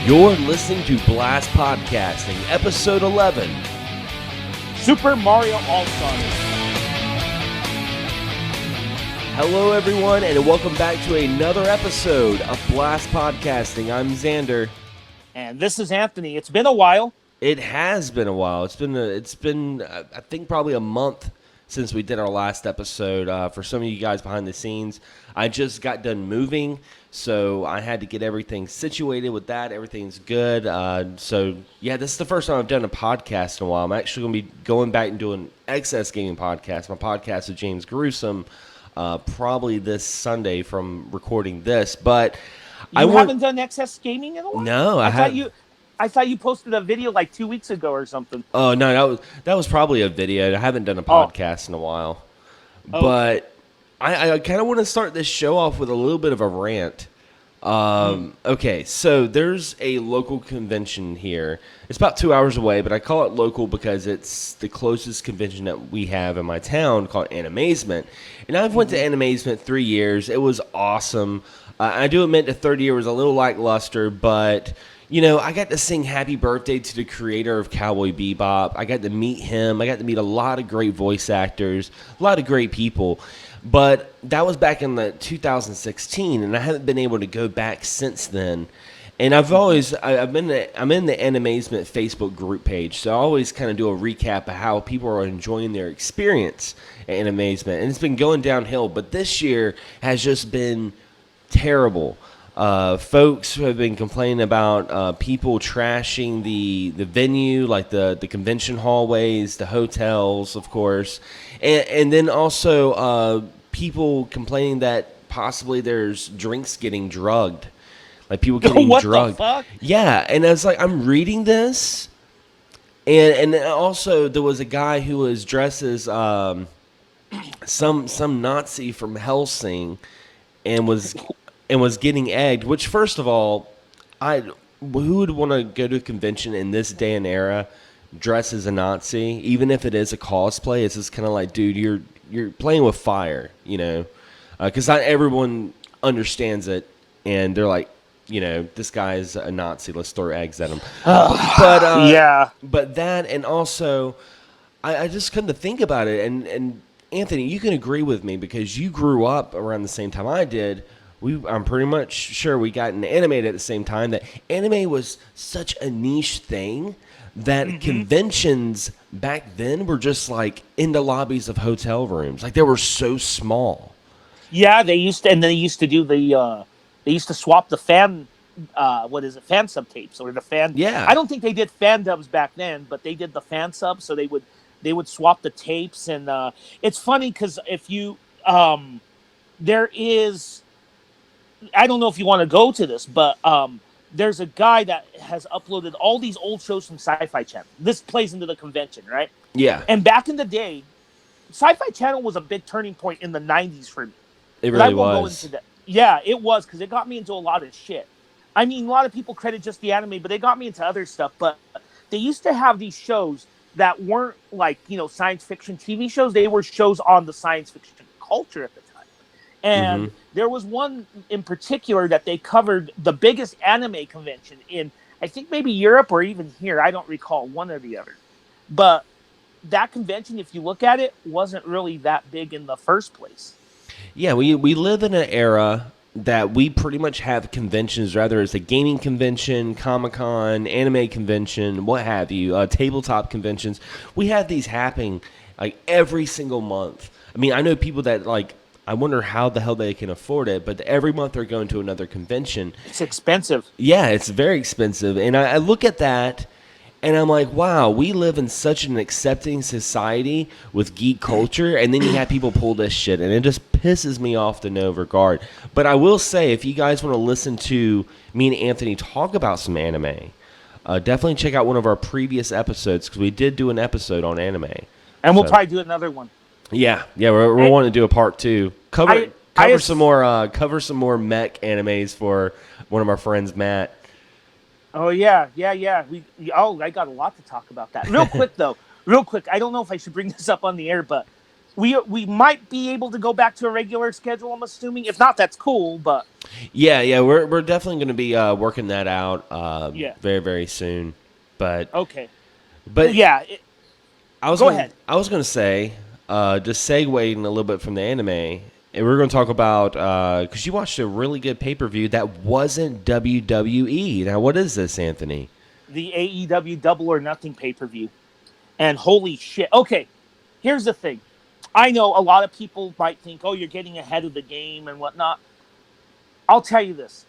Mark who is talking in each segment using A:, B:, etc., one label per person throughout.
A: You're listening to Blast Podcasting, Episode 11.
B: Super Mario All-Stars.
A: Hello, everyone, and welcome back to another episode of Blast Podcasting. I'm Xander.
B: And this is Anthony. It's been a while.
A: It has been a while. It's been I think probably a month since we did our last episode. For some of you guys behind the scenes, I just got done moving, so I had to get everything situated with that. Everything's good. So yeah, this is the first time I've done a podcast in a while. I'm actually going to be going back and doing Excess Gaming Podcast, my podcast with James Gruesome, probably this Sunday from recording this. But
B: you haven't done Excess Gaming in a while?
A: No,
B: I thought you posted a video like 2 weeks ago or something.
A: Oh no, that was probably a video. I haven't done a podcast in a while, but I kind of want to start this show off with a little bit of a rant. Okay, so there's a local convention here. It's about 2 hours away, but I call it local because it's the closest convention that we have in my town called Animazement. And I've went to Animazement 3 years. It was awesome. I do admit the third year was a little lackluster, but you know, I got to sing Happy Birthday to the creator of Cowboy Bebop. I got to meet him. I got to meet a lot of great voice actors, a lot of great people. But that was back in the 2016, and I haven't been able to go back since then. And I'm in the Animazement Facebook group page, so I always kind of do a recap of how people are enjoying their experience at Animazement. And it's been going downhill, but this year has just been terrible. Folks have been complaining about people trashing the venue, like the convention hallways, the hotels, of course, and then also people complaining that possibly there's drinks getting drugged, like people getting drugged.
B: The fuck?
A: Yeah, and I was like, I'm reading this, and also there was a guy who was dressed as some Nazi from Helsing, and was getting egged, which, first of all, who would want to go to a convention in this day and era dressed as a Nazi, even if it is a cosplay? It's just kind of like, dude, you're playing with fire, you know, because not everyone understands it, and they're like, you know, this guy's a Nazi, let's throw eggs at him.
B: Yeah.
A: But that, and also, I just come to think about it, and Anthony, you can agree with me because you grew up around the same time I did. I'm pretty much sure we got an anime at the same time. That anime was such a niche thing that conventions back then were just like in the lobbies of hotel rooms. Like, they were so small.
B: Yeah, they used to do they used to swap the fan fan sub tapes or the fan.
A: Yeah.
B: I don't think they did fan dubs back then, but they did the fan subs, so they would swap the tapes. And it's funny because if you there is, I don't know if you want to go to this, but there's a guy that has uploaded all these old shows from Sci-Fi Channel. This plays into the convention, right?
A: Yeah.
B: And back in the day, Sci-Fi Channel was a big turning point in the 90s for me.
A: It really was.
B: Yeah, it was, because it got me into a lot of shit. I mean, a lot of people credit just the anime, but they got me into other stuff. But they used to have these shows that weren't like, you know, science fiction TV shows. They were shows on the science fiction culture at the time. And there was one in particular that they covered the biggest anime convention in, I think maybe Europe or even here. I don't recall, one or the other. But that convention, if you look at it, wasn't really that big in the first place.
A: Yeah, we live in an era that we pretty much have conventions, rather it's a gaming convention, Comic-Con, anime convention, what have you, tabletop conventions. We have these happening like every single month. I mean, I know people that like, I wonder how the hell they can afford it, but every month they're going to another convention.
B: It's expensive.
A: Yeah, it's very expensive. And I look at that, and I'm like, wow, we live in such an accepting society with geek culture, and then you have people pull this shit, and it just pisses me off to no regard. But I will say, if you guys want to listen to me and Anthony talk about some anime, definitely check out one of our previous episodes, because we did do an episode on anime.
B: And we'll probably do another one.
A: Yeah, we're wanting to do a part 2. Cover some more mech animes for one of our friends, Matt.
B: Oh yeah. I got a lot to talk about that. Real quick. I don't know if I should bring this up on the air, but we might be able to go back to a regular schedule. I'm assuming. If not, that's cool. But
A: Yeah, we're definitely going to be working that out
B: yeah,
A: very very soon. But
B: okay,
A: but
B: yeah. Go ahead.
A: I was gonna say just segueing a little bit from the anime, and we're gonna talk about because you watched a really good pay per view that wasn't WWE. Now, what is this, Anthony?
B: The AEW Double or Nothing pay per view, and holy shit. Okay, here's the thing. I know a lot of people might think, "Oh, you're getting ahead of the game and whatnot." I'll tell you this: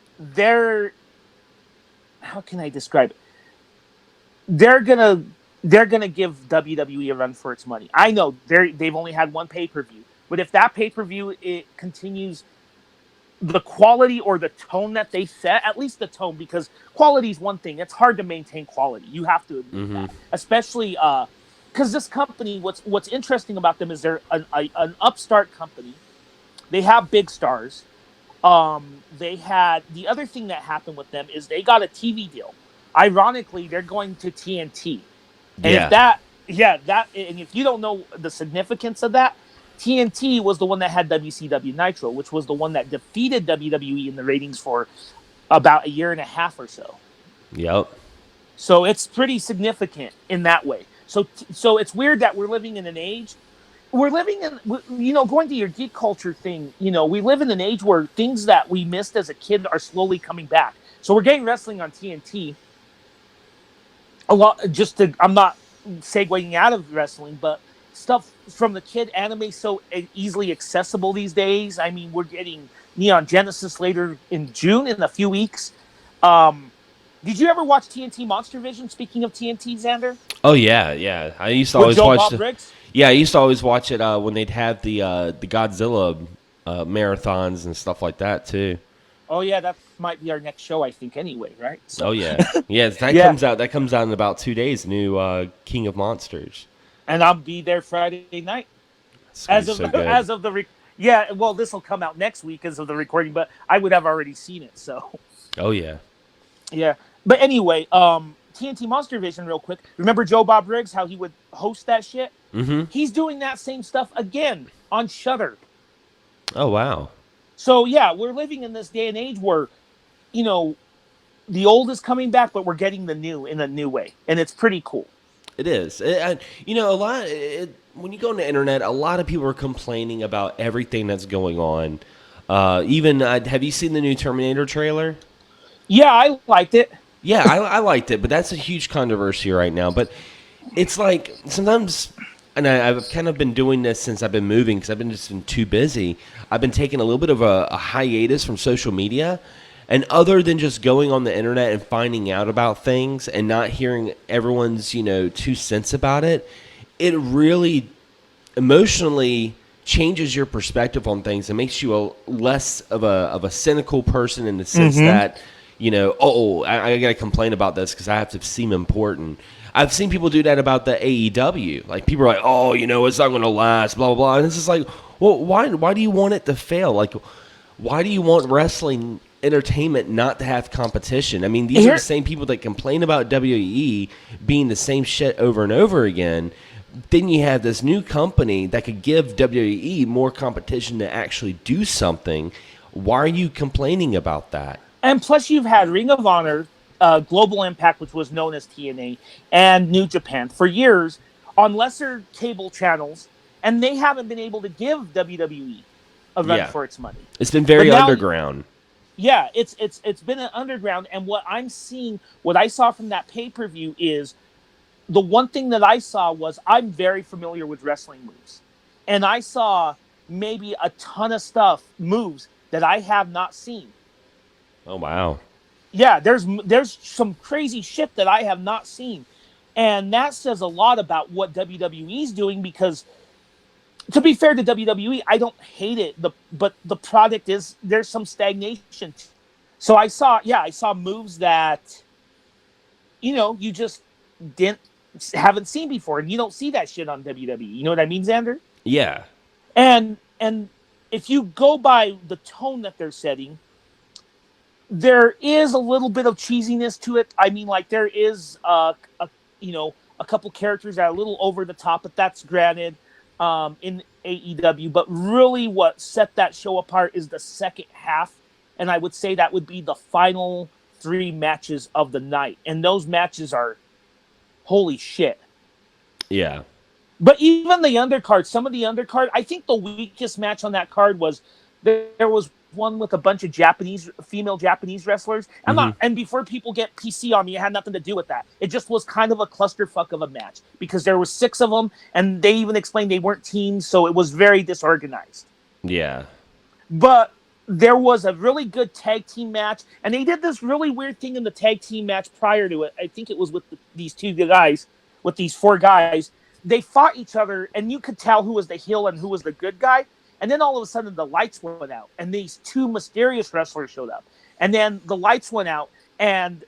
B: how can I describe it? They're gonna they're gonna give WWE a run for its money. I know they've only had one pay per view, but if that pay per view it continues the quality or the tone that they set, at least the tone, because quality is one thing. It's hard to maintain quality. You have to admit
A: Mm-hmm.
B: that, especially because this company. What's interesting about them is they're an upstart company. They have big stars. They had the other thing that happened with them is they got a TV deal. Ironically, they're going to TNT, and
A: Yeah.
B: and if you don't know the significance of that, TNT was the one that had WCW Nitro, which was the one that defeated WWE in the ratings for about a year and a half or so.
A: Yep.
B: So it's pretty significant in that way. So it's weird that we're living in an age. We're living in, going to your geek culture thing. We live in an age where things that we missed as a kid are slowly coming back. So we're getting wrestling on TNT. A lot. I'm not segueing out of wrestling, but stuff from the kid anime so easily accessible these days. I mean, we're getting Neon Genesis later in June in a few weeks. Did you ever watch TNT Monster Vision? Speaking of TNT, Xander,
A: Oh yeah, yeah. I used to
B: with
A: always
B: Joe
A: watch
B: Bob
A: the.
B: Briggs.
A: Yeah, I used to always watch it when they'd have the Godzilla marathons and stuff like that too.
B: Oh yeah, that might be our next show, I think. Anyway, right?
A: Oh
B: So
A: yeah, yeah. That
B: yeah,
A: comes out. That comes out in about 2 days. New King of Monsters.
B: and I'll be there Friday night.
A: It's gonna be
B: As of
A: so good.
B: as of yeah, well, this will come out next week as of the recording, but I would have already seen it. So
A: Oh yeah.
B: yeah, but anyway, TNT Monster Vision, real quick. Remember Joe Bob Briggs? How he would host that shit?
A: Mm-hmm.
B: He's doing that same stuff again on Shudder.
A: Oh wow.
B: So yeah, we're living in this day and age where you know the old is coming back, but we're getting the new in a new way, and it's pretty cool.
A: It is. A lot. When you go on the internet, a lot of people are complaining about everything that's going on. Even have you seen the new Terminator trailer?
B: Yeah, I liked it.
A: Yeah, I liked it, but that's a huge controversy right now. But it's like sometimes, and I've kind of been doing this since I've been moving because I've been too busy. I've been taking a little bit of a hiatus from social media, and other than just going on the internet and finding out about things and not hearing everyone's 2 cents about it, it really emotionally changes your perspective on things and makes you a less of a cynical person in the sense that I gotta complain about this because I have to seem important. I've seen people do that about the AEW. Like people are like, oh, it's not gonna last, blah blah blah. And it's just like, well, why do you want it to fail? Like, why do you want wrestling entertainment not to have competition? I mean, these are the same people that complain about WWE being the same shit over and over again. Then you have this new company that could give WWE more competition to actually do something. Why are you complaining about that?
B: And plus, you've had Ring of Honor, Global Impact, which was known as TNA, and New Japan for years on lesser cable channels, and they haven't been able to give WWE a run for its money.
A: It's been very underground.
B: Yeah, it's been an underground, and what I saw from that pay-per-view is the one thing that I saw was I'm very familiar with wrestling moves, and I saw maybe a ton of moves that I have not seen.
A: Oh wow.
B: Yeah, there's some crazy shit that I have not seen. And that says a lot about what WWE's doing because to be fair to WWE, I don't hate it, but the product there's some stagnation. So I saw moves that you just haven't seen before, and you don't see that shit on WWE. You know what I mean, Xander?
A: Yeah.
B: And if you go by the tone that they're setting, there is a little bit of cheesiness to it. I mean, like there is a couple characters that are a little over the top, but that's granted. in AEW, but really what set that show apart is the second half, and I would say that would be the final 3 matches of the night, and those matches are holy shit.
A: Yeah.
B: But even the undercard, some of the undercard, I think the weakest match on that card was there was one with a bunch of female Japanese wrestlers. And before people get PC on me, it had nothing to do with that. It just was kind of a clusterfuck of a match because there were 6 of them, and they even explained they weren't teams, so it was very disorganized.
A: Yeah.
B: But there was a really good tag team match, and they did this really weird thing in the tag team match prior to it. I think it was with these 2 guys, with these 4 guys. They fought each other, and you could tell who was the heel and who was the good guy. And then all of a sudden, the lights went out, and these 2 mysterious wrestlers showed up. And then the lights went out, and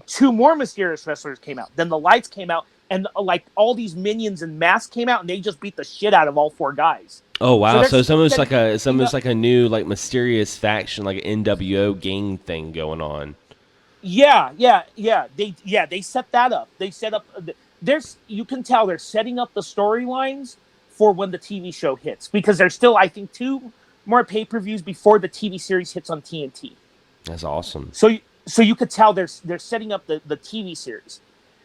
B: 2 more mysterious wrestlers came out. Then the lights came out, and like all these minions and masks came out, and they just beat the shit out of all 4 guys.
A: Oh wow! So it's almost like a new like mysterious faction, like an NWO gang thing going on.
B: Yeah. They set that up. They set up. You can tell they're setting up the storylines for when the TV show hits, because there's still, I think, 2 more pay-per-views before the TV series hits on TNT.
A: That's awesome.
B: So you could tell they're setting up the TV series.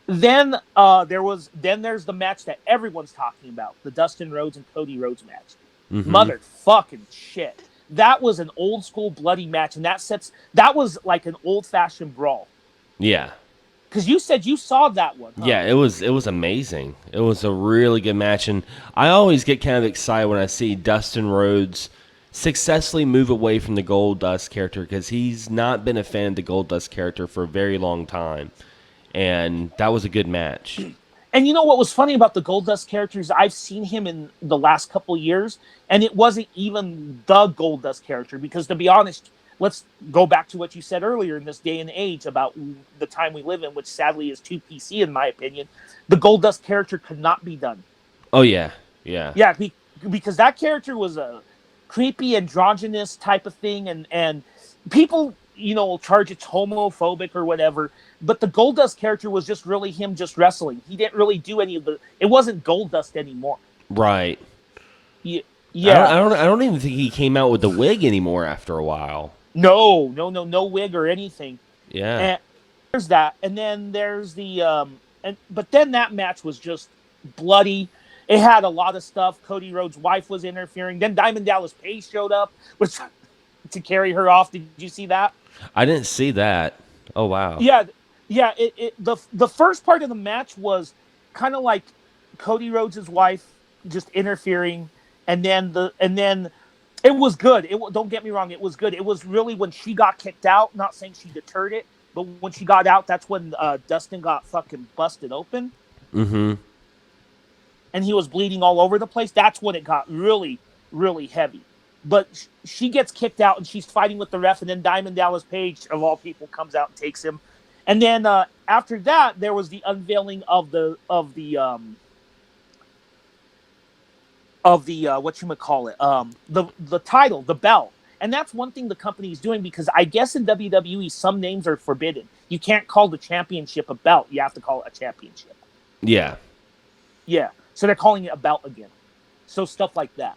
B: Then there's the match that everyone's talking about, the Dustin Rhodes and Cody Rhodes match. Motherfucking shit. That was an old school bloody match, and that was like an old fashioned brawl.
A: Yeah.
B: Because you said you saw that one. Huh?
A: Yeah, it was amazing. It was a really good match, and I always get kind of excited when I see Dustin Rhodes successfully move away from the Goldust character, because he's not been a fan of the Goldust character for a very long time, and that was a good match.
B: And you know what was funny about the Goldust characters? I've seen him in the last couple years, and it wasn't even the Goldust character, because to be honest, let's go back to what you said earlier in this day and age about the time we live in, which sadly is too PC in my opinion. The Goldust character could not be done.
A: Oh, yeah. Yeah.
B: Yeah, because that character was a creepy androgynous type of thing, and people, charge it's homophobic or whatever, but the Goldust character was just really him just wrestling. He didn't really do any of it wasn't Goldust anymore.
A: Right.
B: Yeah.
A: I don't even think he came out with the wig anymore after a while.
B: No wig or anything.
A: Yeah.
B: And there's that, and then there's the but then that match was just bloody. It had a lot of stuff. Cody Rhodes' wife was interfering. Then Diamond Dallas Page showed up, which to carry her off. Did you see that?
A: I didn't see that. Oh wow.
B: Yeah. The first part of the match was kind of like Cody Rhodes' wife just interfering, and then it was good. Don't get me wrong, it was good. It was really when she got kicked out. Not saying she deterred it, but when she got out, that's when Dustin got fucking busted open.
A: Mm-hmm.
B: And he was bleeding all over the place. That's when it got really, really heavy. But she gets kicked out, and she's fighting with the ref, and then Diamond Dallas Page, of all people, comes out and takes him. And then after that, there was the unveiling of the whatchamacallit, the title, the belt. And that's one thing the company is doing, because I guess in WWE, some names are forbidden. You can't call the championship a belt. You have to call it a championship.
A: Yeah.
B: Yeah. So they're calling it a belt again. So stuff like that.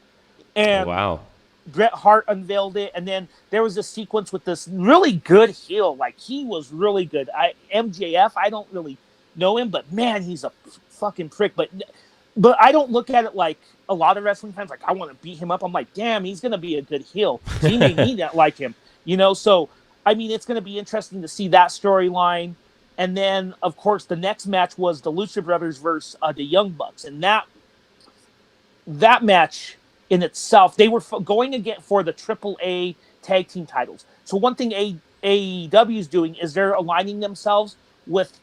B: And
A: wow.
B: Bret Hart unveiled it, and then there was a sequence with this really good heel. Like, he was really good. MJF, I don't really know him, but man, he's a fucking prick. But I don't look at it like a lot of wrestling fans, like, I want to beat him up. I'm like, damn, he's going to be a good heel. He made me not like him, So, I mean, it's going to be interesting to see that storyline. And then, of course, the next match was the Lucha Brothers versus the Young Bucks. And that match in itself, they were going again for the AAA tag team titles. So one thing AEW is doing is they're aligning themselves with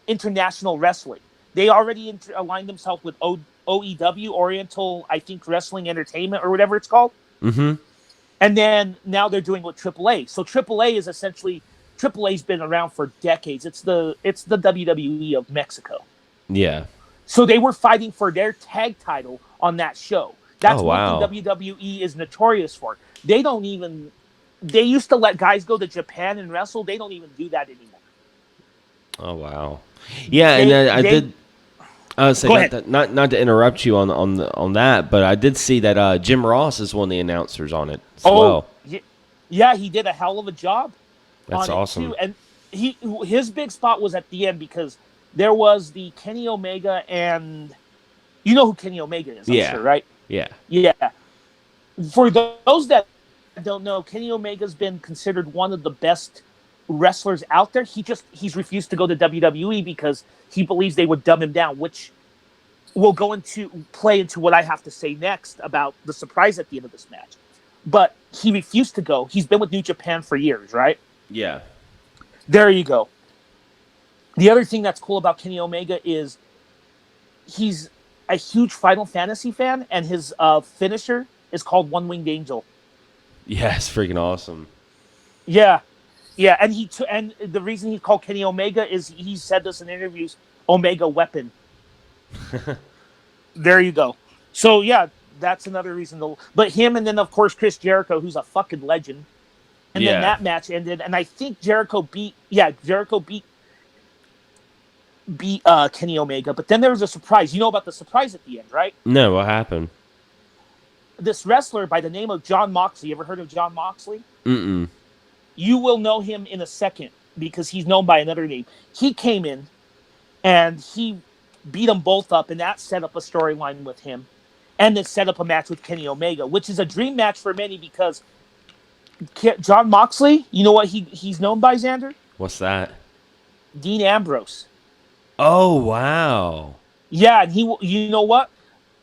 B: international wrestling. They already aligned themselves with OEW, Oriental, I think, Wrestling Entertainment, or whatever it's called.
A: Mm-hmm.
B: And then now they're doing with AAA. So AAA is essentially, AAA's been around for decades. It's the WWE of Mexico.
A: Yeah.
B: So they were fighting for their tag title on that show. That's
A: wow.
B: one thing WWE is notorious for. They used to let guys go to Japan and wrestle. They don't even do that anymore.
A: Oh, wow. Yeah, and Say
B: Go ahead.
A: not to interrupt you on that, but I did see that Jim Ross is one of the announcers on it as well.
B: Yeah, he did a hell of a job
A: That's
B: on
A: awesome.
B: it too, and his big spot was at the end because there was the Kenny Omega, and you know who Kenny Omega is, I'm sure, right?
A: Yeah.
B: Yeah. For those that don't know, Kenny Omega's been considered one of the best wrestlers out there. He's refused to go to WWE because he believes they would dumb him down, which will play into what I have to say next about the surprise at the end of this match. But he refused to go. He's been with New Japan for years, right?
A: Yeah.
B: There you go. The other thing that's cool about Kenny Omega is he's a huge Final Fantasy fan, and his finisher is called One Winged Angel.
A: Yeah, it's freaking awesome.
B: Yeah, and and the reason he's called Kenny Omega is he said this in interviews. Omega Weapon. There you go. So yeah, that's another reason. But him, and then of course Chris Jericho, who's a fucking legend. And then that match ended, and I think Jericho beat Kenny Omega. But then there was a surprise. You know about the surprise at the end, right?
A: No, what happened?
B: This wrestler by the name of John Moxley. You ever heard of John Moxley?
A: Mm-mm.
B: You will know him in a second because he's known by another name. He came in and he beat them both up, and that set up a storyline with him. And then set up a match with Kenny Omega, which is a dream match for many because John Moxley, you know what he's known by, Xander?
A: What's that?
B: Dean Ambrose.
A: Oh, wow.
B: Yeah, and you know what?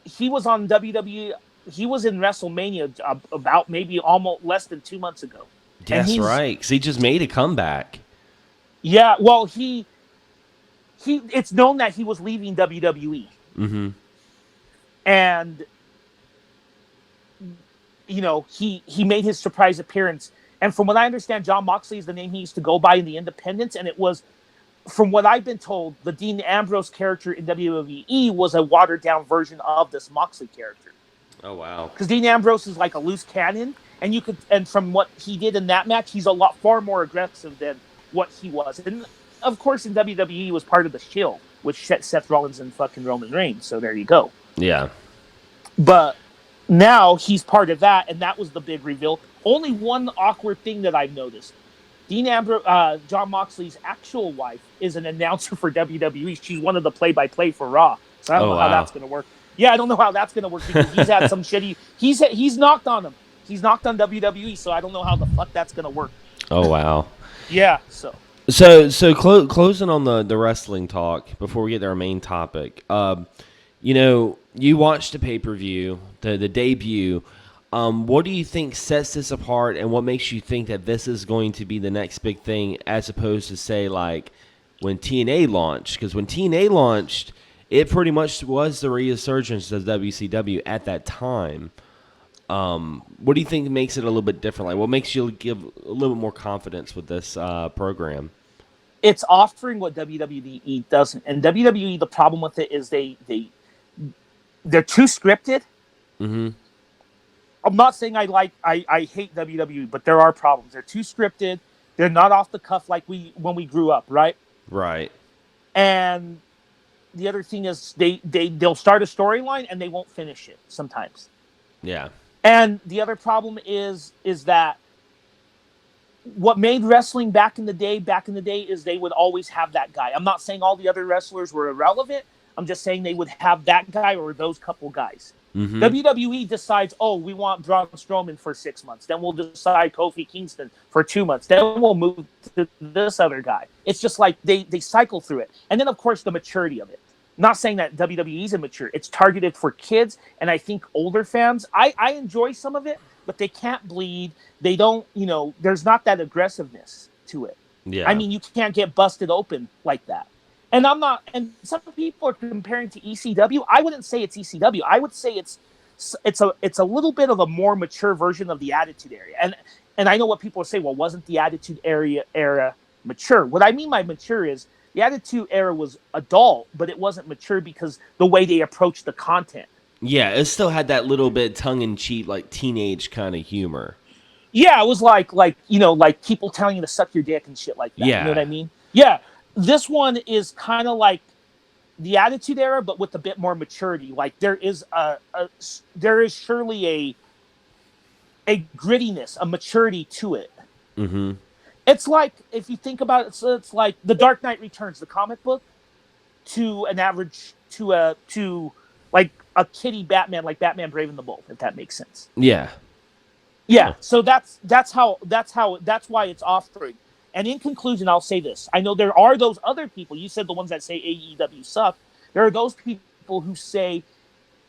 B: He was on WWE. He was in WrestleMania about maybe almost less than 2 months ago.
A: That's right, because he just made a comeback.
B: Yeah, well, it's known that he was leaving WWE.
A: Mm-hmm.
B: And, you know, he made his surprise appearance. And from what I understand, John Moxley is the name he used to go by in the independents. And it was, from what I've been told, the Dean Ambrose character in WWE was a watered-down version of this Moxley character.
A: Oh, wow.
B: Because Dean Ambrose is like a loose cannon. And from what he did in that match, he's far more aggressive than what he was. And, of course, in WWE, he was part of the Shield, which Seth Rollins and fucking Roman Reigns. So there you go.
A: Yeah.
B: But now he's part of that, and that was the big reveal. Only one awkward thing that I've noticed. John Moxley's actual wife is an announcer for WWE. She's one of the play-by-play for Raw. So I don't know how that's going to work. Yeah, I don't know how that's going to work because he's had some shitty... He's knocked on him. He's knocked on WWE, so I don't know how the fuck that's going to work.
A: Oh, wow.
B: Yeah, so
A: closing on the wrestling talk before we get to our main topic. You know, you watched the pay-per-view, the debut. What do you think sets this apart, and what makes you think that this is going to be the next big thing, as opposed to, say, like when TNA launched? Because when TNA launched, it pretty much was the resurgence of WCW at that time. What do you think makes it a little bit different? Like, what makes you give a little bit more confidence with this program?
B: It's offering what WWE doesn't. And WWE, the problem with it is they're too scripted.
A: Mm-hmm.
B: I'm not saying I hate WWE, but there are problems. They're too scripted. They're not off the cuff like when we grew up, right?
A: Right. And
B: the other thing is they'll start a storyline and they won't finish it sometimes.
A: Yeah.
B: And the other problem is that what made wrestling back in the day is they would always have that guy. I'm not saying all the other wrestlers were irrelevant. I'm just saying they would have that guy or those couple guys.
A: Mm-hmm.
B: WWE decides, we want Braun Strowman for 6 months. Then we'll decide Kofi Kingston for 2 months. Then we'll move to this other guy. It's just like they cycle through it. And then, of course, the maturity of it. Not saying that WWE is immature. It's targeted for kids, and I think older fans. I enjoy some of it, but they can't bleed. They don't, there's not that aggressiveness to it.
A: Yeah.
B: I mean, you can't get busted open like that. And and some people are comparing to ECW. I wouldn't say it's ECW. I would say it's a little bit of a more mature version of the Attitude Era. And I know what people say, well, wasn't the Attitude Era mature? What I mean by mature is the Attitude Era was adult, but it wasn't mature because the way they approached the content.
A: Yeah, it still had that little bit tongue-in-cheek, like teenage kind of humor.
B: Yeah, it was like people telling you to suck your dick and shit like that.
A: Yeah.
B: You know what I mean? Yeah. This one is kind of like the Attitude Era, but with a bit more maturity. Like there is surely a grittiness, a maturity to it.
A: Mm-hmm.
B: It's like, if you think about it, so it's like The Dark Knight Returns, the comic book, to an average to like a kiddie Batman, like Batman Brave and the Bold, if that makes sense.
A: Yeah.
B: Yeah. So that's why it's offering. And in conclusion, I'll say this: I know there are those other people. You said the ones that say AEW suck. There are those people who say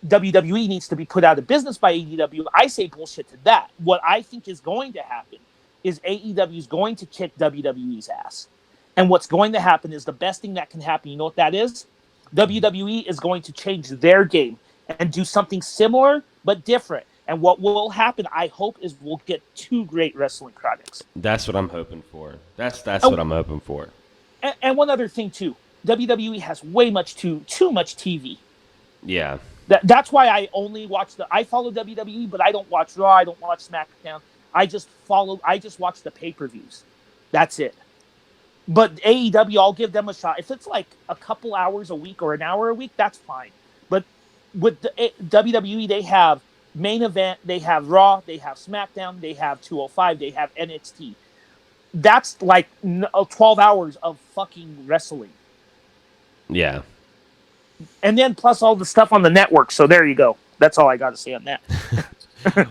B: WWE needs to be put out of business by AEW. I say bullshit to that. What I think is going to happen is AEW is going to kick WWE's ass. And what's going to happen is the best thing that can happen. You know what that is? WWE is going to change their game and do something similar but different. And what will happen, I hope, is we'll get 2 great wrestling products.
A: That's what I'm hoping for. That's what I'm hoping for.
B: And one other thing too, WWE has way too much TV.
A: Yeah.
B: That's why I only watch I follow WWE, but I don't watch Raw, I don't watch SmackDown. I just watch the pay-per-views. That's it. But AEW, I'll give them a shot. If it's like a couple hours a week or an hour a week, that's fine. But with the WWE, they have Main Event, they have Raw, they have SmackDown, they have 205, they have NXT. That's like 12 hours of fucking wrestling.
A: Yeah.
B: And then plus all the stuff on the network. So there you go. That's all I got to say on that.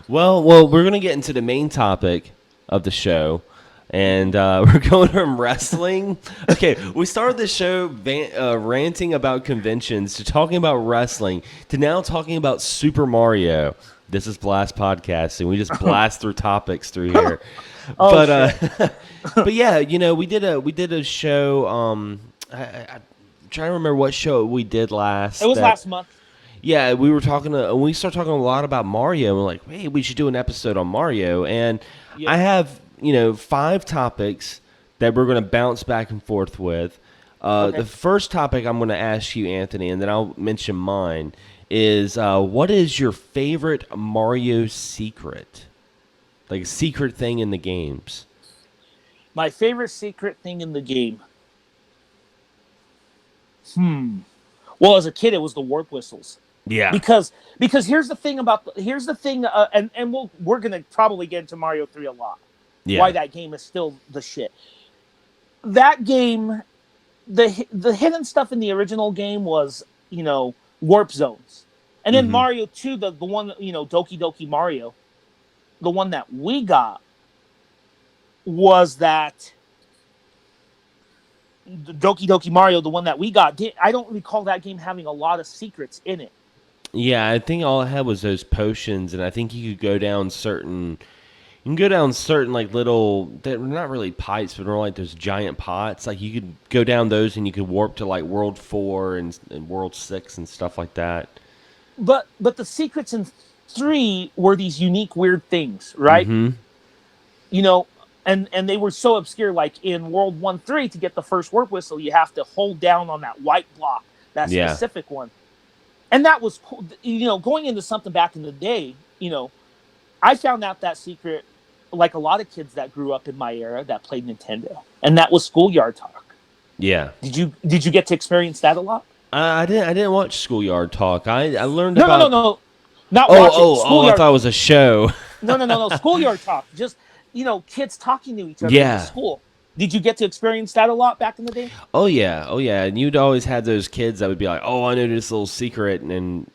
A: Well, we're going to get into the main topic of the show. And we're going from wrestling. Okay, we started the show ranting about conventions to talking about wrestling to now talking about Super Mario. This is Blast Podcast, and we just blast through topics through here. But yeah, we did a show. I'm trying to remember what show we did last.
B: It was last month.
A: Yeah, we were talking. We started talking a lot about Mario. And we're like, hey, we should do an episode on Mario, and yeah. I have 5 topics that we're going to bounce back and forth with. Okay. The first topic I'm going to ask you, Anthony, and then I'll mention mine, is what is your favorite Mario secret? Like a secret thing in the games.
B: My favorite secret thing in the game. Well, as a kid, it was the warp whistles.
A: Yeah.
B: Because here's the thing, and we're going to probably get into Mario 3 a lot. Yeah. Why that game is still the shit. That game, the hidden stuff in the original game was, warp zones. And then Mario 2, the one, Doki Doki Mario, the one that we got was that Doki Doki Mario, the one that we got, I don't recall that game having a lot of secrets in it.
A: Yeah, I think all it had was those potions, and I think you could go down certain... You can go down certain, like, little... They're not really pipes, but more like those giant pots. Like, you could go down those, and you could warp to, like, World 4 and World 6 and stuff like that.
B: But the secrets in 3 were these unique, weird things, right? Mm-hmm. And they were so obscure. Like, in World 1-3, to get the first warp whistle, you have to hold down on that white block, that specific one. And that was cool. Going into something back in the day, I found out that secret... like a lot of kids that grew up in my era that played Nintendo, and that was Schoolyard Talk.
A: Yeah.
B: Did you get to experience that a lot?
A: I didn't watch Schoolyard Talk. I learned
B: no,
A: about...
B: No. Not watch it.
A: I thought it was a show.
B: No. Schoolyard Talk. Just, kids talking to each other in school. Did you get to experience that a lot back in the day?
A: Oh, yeah. And you'd always have those kids that would be like, oh, I know this little secret, and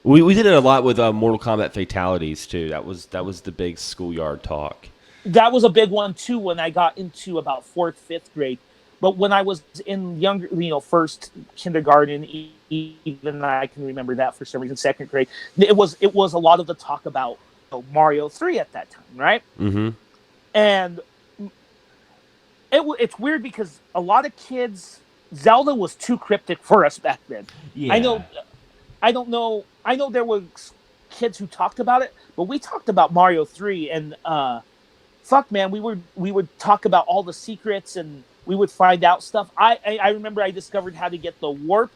A: We did it a lot with Mortal Kombat fatalities too. That was the big Schoolyard Talk. That
B: was a big one too when I got into about 4th, 5th grade. But when I was in younger, first kindergarten, even I can remember that for some reason. 2nd grade, it was a lot of the talk about Mario 3 at that time, right? Mm-hmm. And it's weird because a lot of kids, Zelda was too cryptic for us back then. Yeah. I know there were kids who talked about it, but we talked about Mario 3, and man, we would talk about all the secrets, and we would find out stuff. I remember I discovered how to get the warp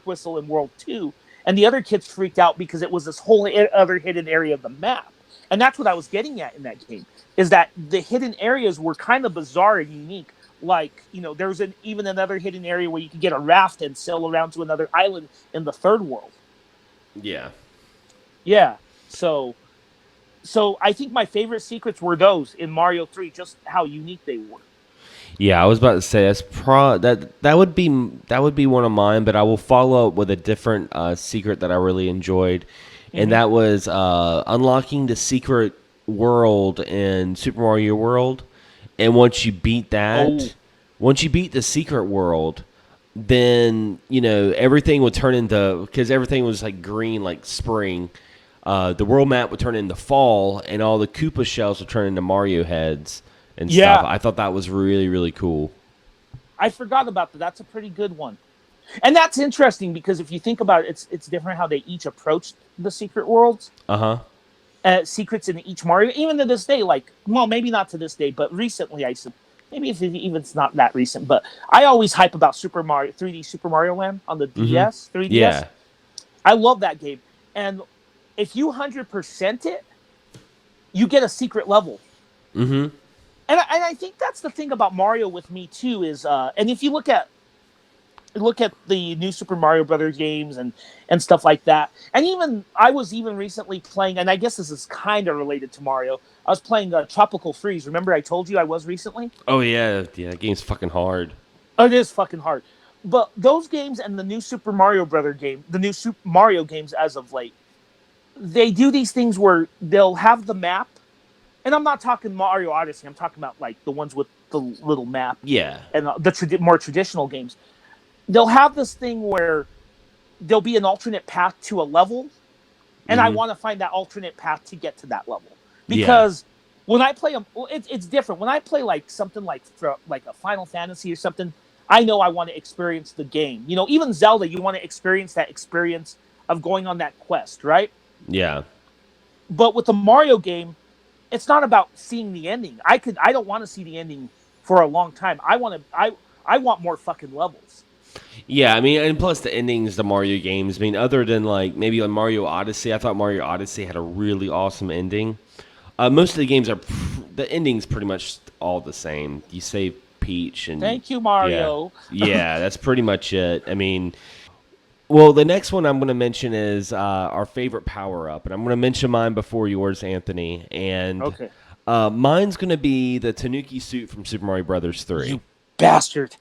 B: whistle in World 2, and the other kids freaked out because it was this whole other hidden area of the map. And that's what I was getting at in that game, is that the hidden areas were kind of bizarre and unique. Like, there's even another hidden area where you can get a raft and sail around to another island in the third world.
A: Yeah.
B: Yeah. So I think my favorite secrets were those in Mario 3, just how unique they were.
A: Yeah, I was about to say that would be one of mine, but I will follow up with a different secret that I really enjoyed, and that was unlocking the secret world in Super Mario World. And once you beat
B: Oh,
A: once you beat the secret world, then everything would turn into, because everything was like green, like spring. The world map would turn into fall, and all the Koopa shells would turn into Mario heads and stuff.
B: yeah.
A: I thought that was really, really cool.
B: I forgot about that. That's a pretty good one. And that's interesting because if you think about it, it's different how they each approach the secret worlds.
A: Uh-huh.
B: Secrets in each Mario, even to this day, like, well, maybe not to this day, but recently maybe if even it's not that recent, but I always hype about Super Mario 3D Super Mario Land on the DS, 3DS.
A: Yeah.
B: I love that game. And if you 100% it, you get a secret level.
A: Mm-hmm.
B: And I think that's the thing about Mario with me too is, and if you look at the new Super Mario Brothers games and stuff like that, and even I was recently playing, and I guess this is kind of related to Mario. I was playing Tropical Freeze. Remember I told you I was recently?
A: Oh yeah, yeah. That game's fucking hard.
B: Oh, it is fucking hard. But those games and the new Super Mario Brother game, the new Super Mario games as of late, they do these things where they'll have the map. And I'm not talking Mario Odyssey. I'm talking about like the ones with the little map.
A: Yeah.
B: And the more traditional games. They'll have this thing where there'll be an alternate path to a level, and I want to find that alternate path to get to that level. Because when I play them, it's different. When I play like something like a Final Fantasy or something, I know I want to experience the game. Even Zelda, you want to experience that experience of going on that quest, right?
A: Yeah.
B: But with the Mario game, it's not about seeing the ending. I don't want to see the ending for a long time. I want more fucking levels.
A: Yeah, I mean, and plus the endings, the Mario games. I mean, other than like maybe like Mario Odyssey, I thought Mario Odyssey had a really awesome ending. Most of the games the ending's pretty much all the same. You save Peach and
B: thank you, Mario.
A: Yeah, that's pretty much it. I mean, well, the next one I'm going to mention is our favorite power up, and I'm going to mention mine before yours, Anthony. And
B: Okay.
A: Mine's going to be the Tanuki suit from Super Mario Brothers 3.
B: You bastard.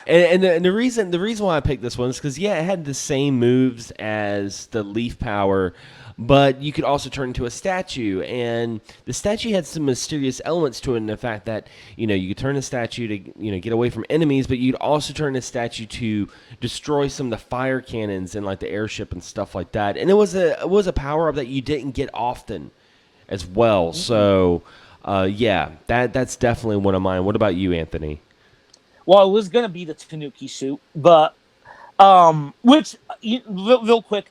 A: And the reason why I picked this one is because it had the same moves as the leaf power, but you could also turn into a statue, and the statue had some mysterious elements to it in the fact that you could turn a statue to get away from enemies, but you'd also turn a statue to destroy some of the fire cannons and like the airship and stuff like that. And it was a power up that you didn't get often as well. So that's definitely one of mine. What about you, Anthony?
B: Well, it was gonna be the Tanuki suit, but which real quick,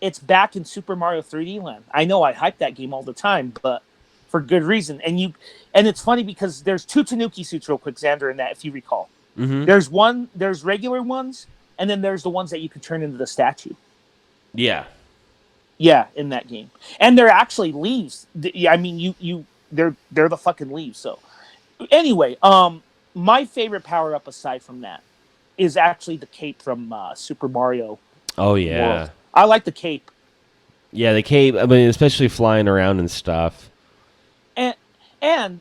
B: it's back in Super Mario 3D Land. I know I hype that game all the time, but for good reason. And it's funny because there's two Tanuki suits, real quick, Xander, in that, if you recall.
A: Mm-hmm.
B: There's regular ones, and then there's the ones that you can turn into the statue.
A: Yeah.
B: Yeah, in that game, and they're actually leaves. I mean, they're the fucking leaves. So anyway, my favorite power up aside from that is actually the cape from Super Mario.
A: Oh yeah.
B: World. I like the cape.
A: Yeah, the cape. I mean, especially flying around and stuff.
B: And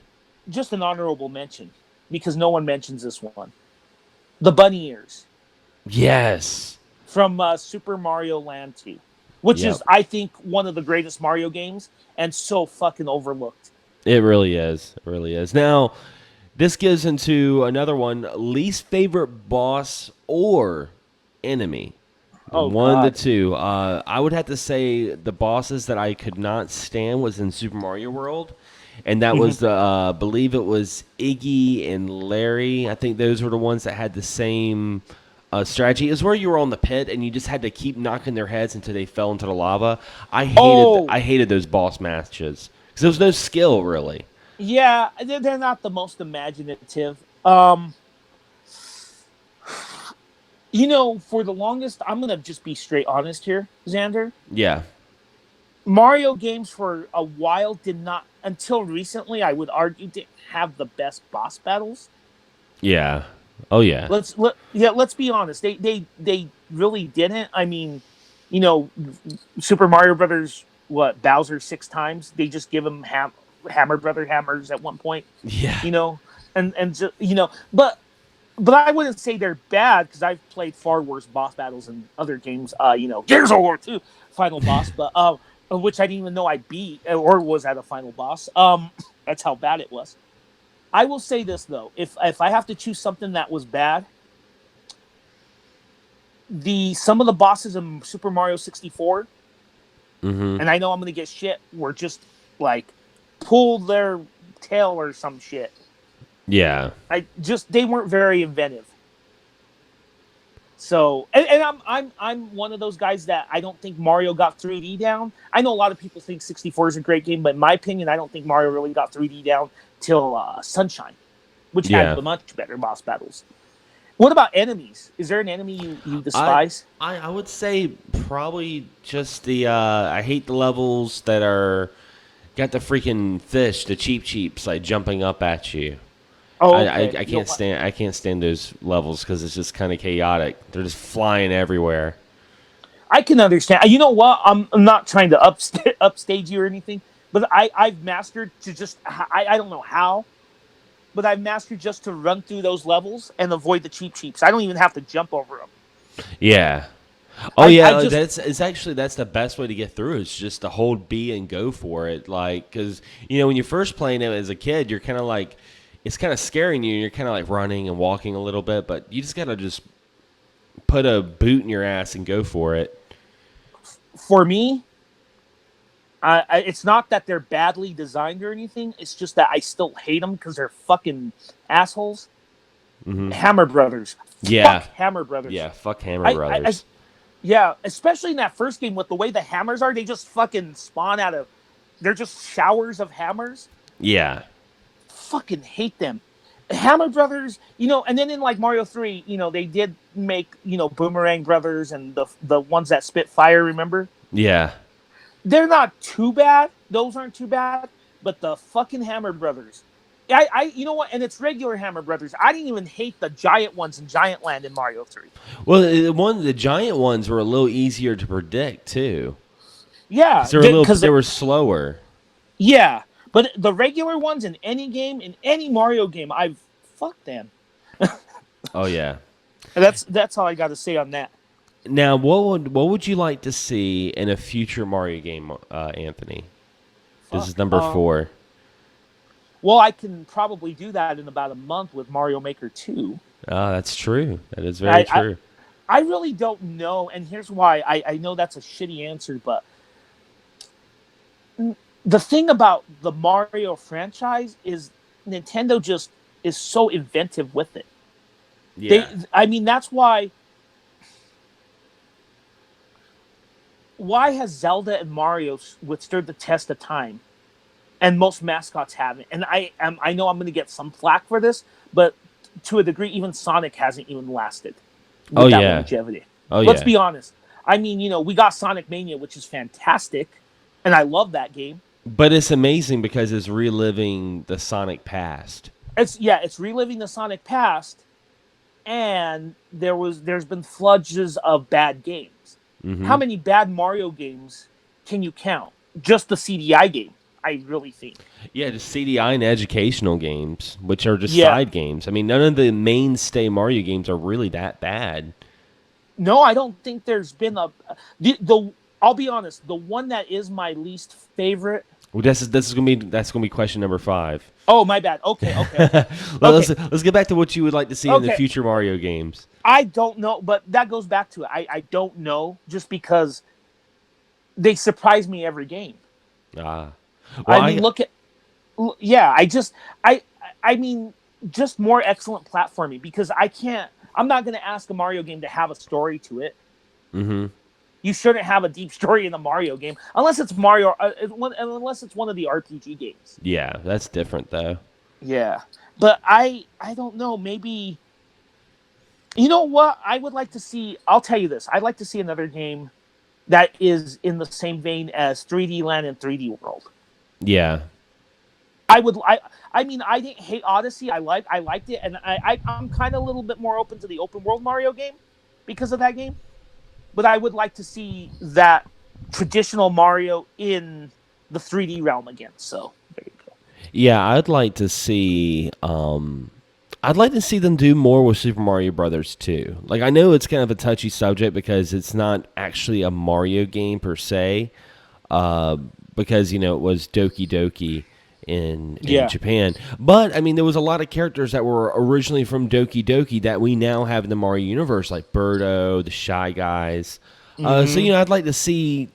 B: just an honorable mention because no one mentions this one. The bunny ears.
A: Yes.
B: From Super Mario Land 2, which is, I think, one of the greatest Mario games and so fucking overlooked.
A: It really is. It really is. Now, this gives into another one, least favorite boss or enemy. One to two. I would have to say the bosses that I could not stand was in Super Mario World. And that was I believe it was Iggy and Larry. I think those were the ones that had the same strategy. It was where you were on the pit and you just had to keep knocking their heads until they fell into the lava. I hated those boss matches because there was no skill really.
B: Yeah, they're not the most imaginative. For the longest, I'm going to just be straight honest here, Xander.
A: Yeah.
B: Mario games for a while did not, until recently, I would argue, didn't have the best boss battles.
A: Yeah. Oh yeah.
B: Let's be honest. They really didn't. I mean, you know, Super Mario Brothers, what, Bowser 6 times? They just give him Hammer Brother hammers at one point,
A: Yeah.
B: you know, and just, but I wouldn't say they're bad because I've played far worse boss battles in other games. Gears of War 2 final boss, but which I didn't even know I beat or was at a final boss. That's how bad it was. I will say this though: if I have to choose something that was bad, the some of the bosses in Super Mario 64,
A: Mm-hmm.
B: and I know I'm gonna get shit, were just like pulled their tail or some shit.
A: Yeah.
B: They weren't very inventive. So and I'm one of those guys that I don't think Mario got 3D down. I know a lot of people think 64 is a great game, but in my opinion, I don't think Mario really got 3D down till Sunshine, which had
A: Yeah.
B: much better boss battles. What about enemies? Is there an enemy you
A: I
B: despise?
A: I would say probably just the I hate the levels that are got the freaking fish, the cheeps like jumping up at you.
B: Oh,
A: I
B: okay.
A: I can't stand those levels because it's just kind of chaotic. They're just flying everywhere.
B: I can understand. You know what? I'm not trying to upstage you or anything, but I've mastered to just I don't know how, but I've mastered just to run through those levels and avoid the cheeps. I don't even have to jump over them.
A: Yeah. Oh
B: I
A: yeah,
B: just
A: that's the best way to get through. Is just to hold B and go for it. Like, because when you're first playing it as a kid, you're kind of like, it's kind of scaring you. You're kind of like running and walking a little bit, but you just gotta just put a boot in your ass and go for it.
B: for me, it's not that they're badly designed or anything. It's just that I still hate them because they're fucking assholes.
A: Hmm.
B: Hammer Brothers, fuck
A: Yeah,
B: Hammer Brothers.
A: yeah. Fuck Hammer
B: I
A: Brothers.
B: Yeah, especially in that first game with the way the hammers are, they just fucking spawn out of. They're just showers of hammers.
A: Yeah,
B: Fucking hate them. Hammer Brothers, and then in like Mario 3, they did make, Boomerang Brothers and the ones that spit fire, remember?
A: yeah.
B: They're not too bad. Those aren't too bad, but the fucking Hammer Brothers. You know what? And it's regular Hammer Brothers. I didn't even hate the giant ones in Giant Land in Mario 3.
A: Well, the giant ones were a little easier to predict too,
B: Yeah,
A: because they were slower.
B: yeah, but the regular ones in any game, in any Mario game, I've fucked them.
A: Oh yeah.
B: And that's all I got to say on that.
A: Now, what would you like to see in a future Mario game, Anthony? This
B: Fuck.
A: is number 4.
B: Well, I can probably do that in about a month with Mario Maker 2.
A: Ah, that's true. That is very true.
B: I really don't know, and here's why. I know that's a shitty answer, but the thing about the Mario franchise is Nintendo just is so inventive with it.
A: Yeah.
B: I mean, that's why has Zelda and Mario withstood the test of time, and most mascots haven't. And I know I'm going to get some flack for this, but to a degree, even Sonic hasn't even lasted with that longevity.
A: Oh
B: Let's
A: yeah.
B: be honest. I mean, we got Sonic Mania, which is fantastic, and I love that game.
A: But it's amazing because it's reliving the Sonic past.
B: It's reliving the Sonic past, and there's been floods of bad games.
A: Mm-hmm.
B: How many bad Mario games can you count? Just the CDI game, I really think.
A: Yeah, the CDI and educational games, which are just side games. I mean, none of the mainstay Mario games are really that bad.
B: No, I don't think there's been I'll be honest, the one that is my least favorite.
A: Well, that's gonna be question number 5.
B: Oh, my bad. Okay.
A: Let's get back to what you would like to see in the future Mario games.
B: I don't know, but that goes back to it. I don't know, just because they surprise me every game.
A: Well,
B: I mean, I mean, just more excellent platforming, because I'm not going to ask a Mario game to have a story to it.
A: Mm-hmm.
B: You shouldn't have a deep story in a Mario game unless it's Mario, unless it's one of the RPG games.
A: Yeah, that's different though.
B: Yeah, but I don't know. Maybe, you know what? I would like to see. I'll tell you this. I'd like to see another game that is in the same vein as 3D Land and 3D World.
A: Yeah.
B: I mean, I didn't hate Odyssey. I liked it, and I'm kind of a little bit more open to the open world Mario game because of that game. But I would like to see that traditional Mario in the 3D realm again. So there you go.
A: Yeah, I'd like to see them do more with Super Mario Brothers 2. Like, I know it's kind of a touchy subject because it's not actually a Mario game per se, because it was Doki Doki in Japan. But I mean, there was a lot of characters that were originally from Doki Doki that we now have in the Mario universe, like Birdo, the Shy Guys. So I'd like to see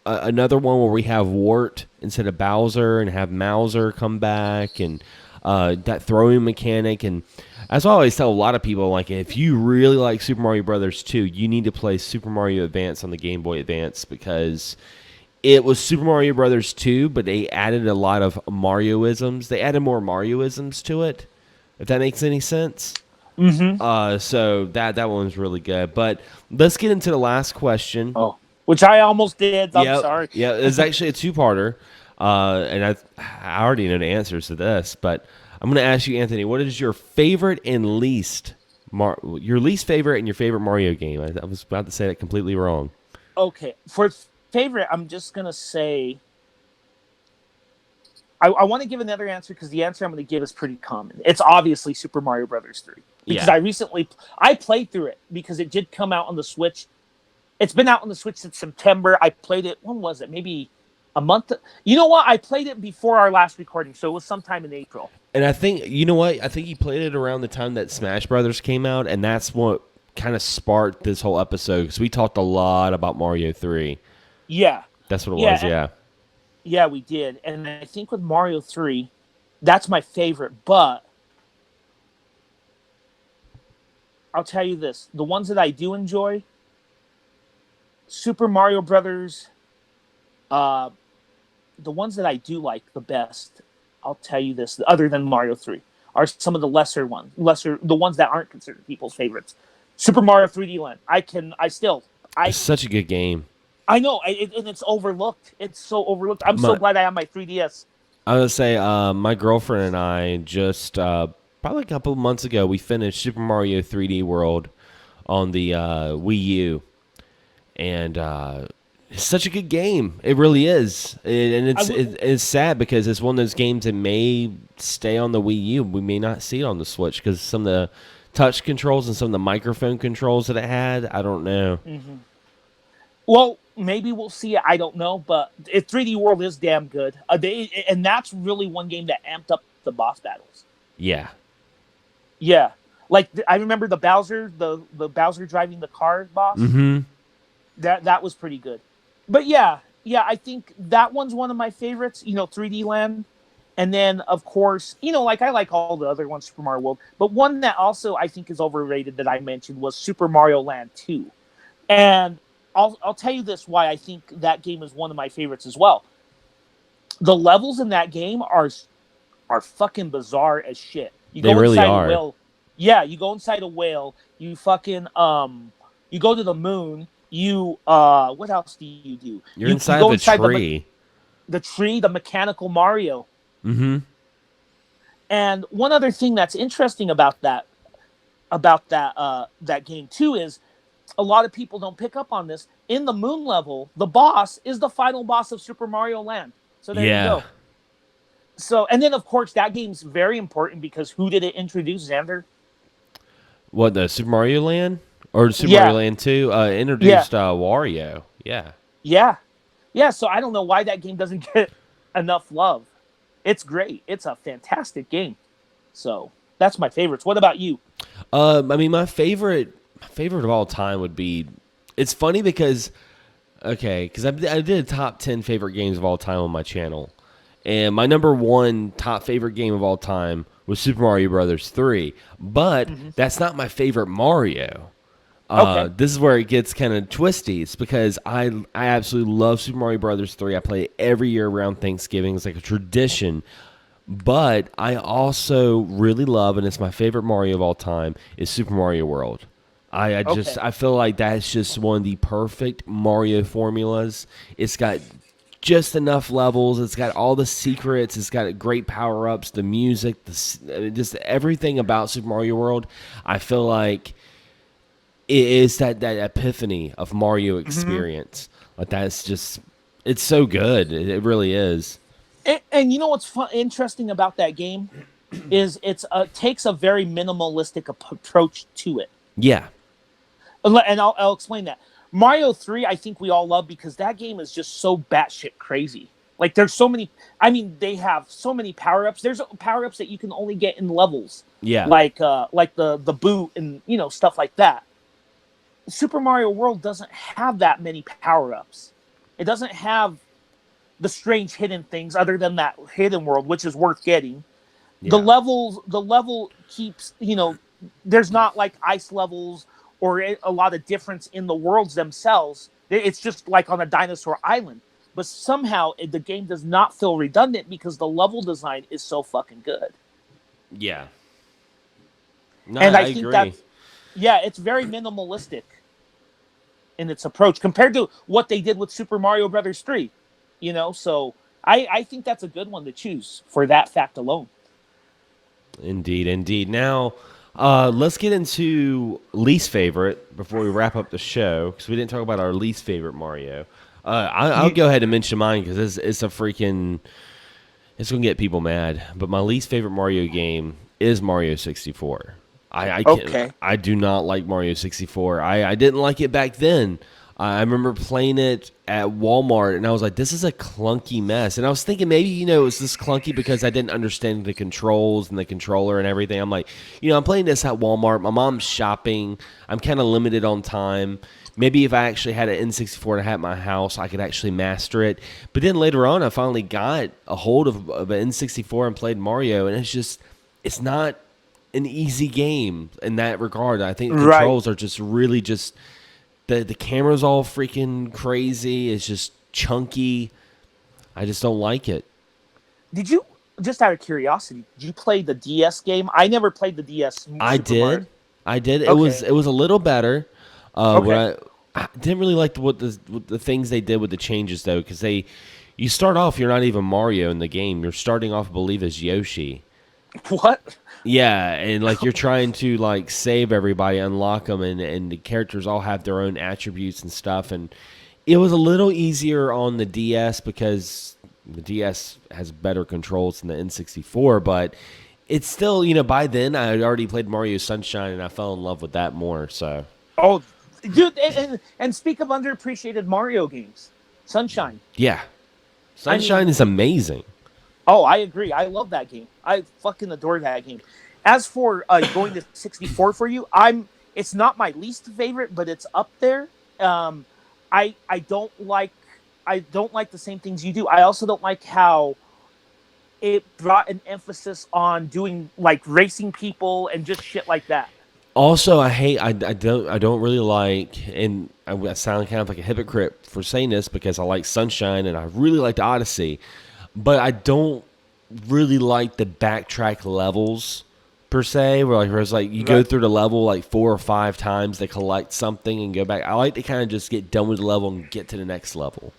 A: another one where we have Wart instead of Bowser, and have Mauser come back, and that throwing mechanic. And as I always tell a lot of people, like, if you really like Super Mario Brothers 2, you need to play Super Mario Advance on the Game Boy Advance, because it was Super Mario Brothers 2, but they added a lot of Marioisms. They added more Marioisms to it, if that makes any sense. So that one was really good. But let's get into the last question.
B: Oh, which I almost did. I'm sorry.
A: Yeah, it's actually a two-parter. And I already know the answers to this, but I'm going to ask you, Anthony, what is your favorite and least your least favorite and your favorite Mario game? I was about to say that completely wrong.
B: Okay, for favorite, I'm just gonna say I want to give another answer because the answer I'm going to give is pretty common. It's obviously Super Mario Brothers 3 because I played through it because it did come out on the Switch. It's been out on the Switch since September. I played it. When was it? Maybe a month. You know what? I played it before our last recording, so it was sometime in April.
A: And I think I think you played it around the time that Smash Brothers came out, and that's what kind of sparked this whole episode because we talked a lot about Mario 3.
B: Yeah,
A: that's what it was. Yeah.
B: Yeah, we did. And I think with Mario 3, that's my favorite. But I'll tell you this. The ones that I do enjoy, Super Mario Brothers, the ones that I do like the best, I'll tell you this, other than Mario 3, are some of the lesser ones. The ones that aren't considered people's favorites. Super Mario 3D Land. It's
A: such a good game.
B: I know, and it's overlooked. It's so overlooked. I'm so glad I have my 3DS.
A: I was going to say, my girlfriend and I just, probably a couple of months ago, we finished Super Mario 3D World on the Wii U. And it's such a good game. It really is. It's sad because it's one of those games that may stay on the Wii U. We may not see it on the Switch because some of the touch controls and some of the microphone controls that it had, I don't know.
B: Mm-hmm. Well, maybe we'll see it. I don't know, but 3D World is damn good. And that's really one game that amped up the boss battles.
A: Yeah.
B: Yeah. Like, I remember the Bowser driving the car boss.
A: Mm-hmm.
B: That was pretty good. But yeah, I think that one's one of my favorites, 3D Land. And then, of course, I like all the other ones, Super Mario World. But one that also I think is overrated that I mentioned was Super Mario Land 2. And I'll tell you this, why I think that game is one of my favorites as well. The levels in that game are fucking bizarre as shit.
A: They really are.
B: A whale. Yeah, you go inside a whale. You fucking you go to the moon. You what else do you do?
A: You're inside of a tree.
B: The tree, the mechanical Mario.
A: Mm-hmm.
B: And one other thing that's interesting about that game too is a lot of people don't pick up on this. In the moon level, the boss is the final boss of Super Mario Land. So there you go. So, and then of course that game's very important because who did it introduce, Xander?
A: What, the Super Mario Land? Or Super Mario Land 2? Introduced Wario. Yeah.
B: Yeah. Yeah, so I don't know why that game doesn't get enough love. It's great. It's a fantastic game. So, that's my favorites. What about you?
A: I mean, my favorite of all time would be... It's funny because... Okay, because I did a top 10 favorite games of all time on my channel. And my number one top favorite game of all time was Super Mario Brothers 3. But that's not my favorite Mario. Okay. This is where it gets kind of twisty. It's because I absolutely love Super Mario Brothers 3. I play it every year around Thanksgiving. It's like a tradition. But I also really love, and it's my favorite Mario of all time, is Super Mario World. I feel like that's just one of the perfect Mario formulas. It's got just enough levels. It's got all the secrets. It's got great power-ups, the music, just everything about Super Mario World. I feel like it is that epiphany of Mario experience. Like that's just, it's so good. It really is.
B: And you know what's interesting about that game is it's takes a very minimalistic approach to it.
A: Yeah.
B: And I'll explain that. Mario 3, I think we all love because that game is just so batshit crazy. Like there's so many. I mean, they have so many power ups. There's power ups that you can only get in levels.
A: Yeah.
B: Like the boot and stuff like that. Super Mario World doesn't have that many power ups. It doesn't have the strange hidden things other than that hidden world, which is worth getting.
A: Yeah.
B: The level keeps, there's not like ice levels or a lot of difference in the worlds themselves. It's just like on a dinosaur island. But somehow the game does not feel redundant because the level design is so fucking good.
A: Yeah. No,
B: And
A: I
B: think
A: agree.
B: it's very minimalistic in its approach compared to what they did with Super Mario Brothers 3. So I think that's a good one to choose for that fact alone.
A: Indeed. Now, let's get into least favorite before we wrap up the show, because we didn't talk about our least favorite Mario. I'll go ahead and mention mine because it's a freaking... It's going to get people mad. But my least favorite Mario game is Mario 64. I do not like Mario 64. I didn't like it back then. I remember playing it at Walmart, and I was like, this is a clunky mess. And I was thinking maybe, it was this clunky because I didn't understand the controls and the controller and everything. I'm like, I'm playing this at Walmart. My mom's shopping. I'm kind of limited on time. Maybe if I actually had an N64 and I had it at my house, I could actually master it. But then later on, I finally got a hold of an N64 and played Mario, and it's not an easy game in that regard. I think the controls are just really just... The camera's all freaking crazy. It's just chunky. I just don't like it.
B: Did you, just out of curiosity, did you play the DS game? I never played the DS.
A: I did.
B: Okay.
A: It was a little better. I didn't really like what the things they did with the changes though, because you start off, you're not even Mario in the game. You're starting off, I believe, as Yoshi.
B: What?
A: Yeah, and like you're trying to like save everybody, unlock them, and the characters all have their own attributes and stuff. And it was a little easier on the DS because the DS has better controls than the N64. But it's still, by then I had already played Mario Sunshine and I fell in love with that more. So.
B: Oh, dude, and speak of underappreciated Mario games, Sunshine.
A: Yeah, Sunshine is amazing.
B: Oh, I agree. I love that game. I fucking adore that game. As for going to 64 for you, it's not my least favorite, but it's up there. I don't like the same things you do. I also don't like how it brought an emphasis on doing like racing people and just shit like that.
A: Also, I don't really like, and I sound kind of like a hypocrite for saying this because I like Sunshine and I really like the Odyssey. But I don't really like the backtrack levels per se, where it's like you go through the level like 4 or 5 times to collect something and go back. I like to kind of just get done with the level and get to the next level.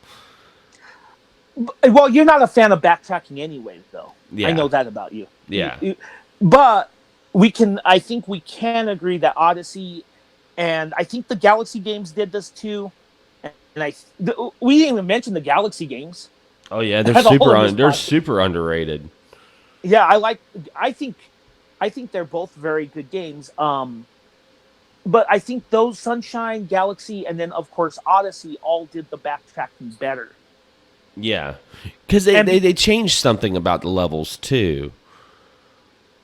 B: Well, you're not a fan of backtracking anyway, though.
A: Yeah.
B: I know that about you.
A: Yeah.
B: But I think we can agree that Odyssey, and I think the Galaxy games did this too. And we didn't even mention the Galaxy games.
A: Oh yeah, they're super underrated.
B: Yeah, I think they're both very good games. But I think those Sunshine, Galaxy, and then of course Odyssey all did the backtracking better.
A: Yeah, because they changed something about the levels too.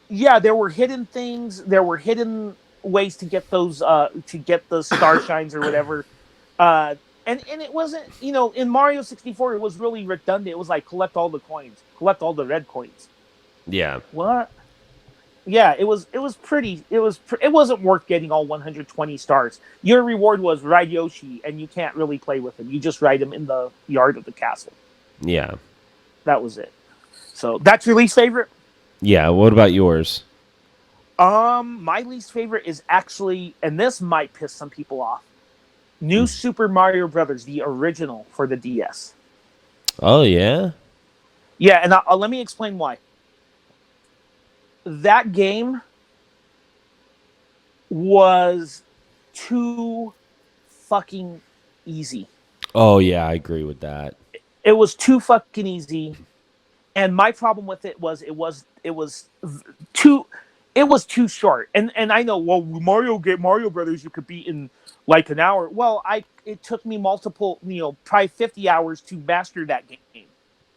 B: Yeah, there were hidden things. There were hidden ways to get those the star shines or whatever. And it wasn't, in Mario 64, it was really redundant. It was like collect all the coins, collect all the red coins.
A: Yeah.
B: What? Yeah, it wasn't worth getting all 120 stars. Your reward was ride Yoshi, and you can't really play with him. You just ride him in the yard of the castle.
A: Yeah.
B: That was it. So that's your least favorite?
A: Yeah. What about yours?
B: My least favorite is actually, and this might piss some people off, New Super Mario Brothers, the original for the DS.
A: Oh yeah.
B: Yeah, and let me explain why. That game was too fucking easy.
A: Oh yeah, I agree with that.
B: It was too fucking easy, and my problem with it was too it was too short. And I know, well, Mario Brothers you could beat in like an hour. Well, it took me multiple, probably 50 hours to master that game.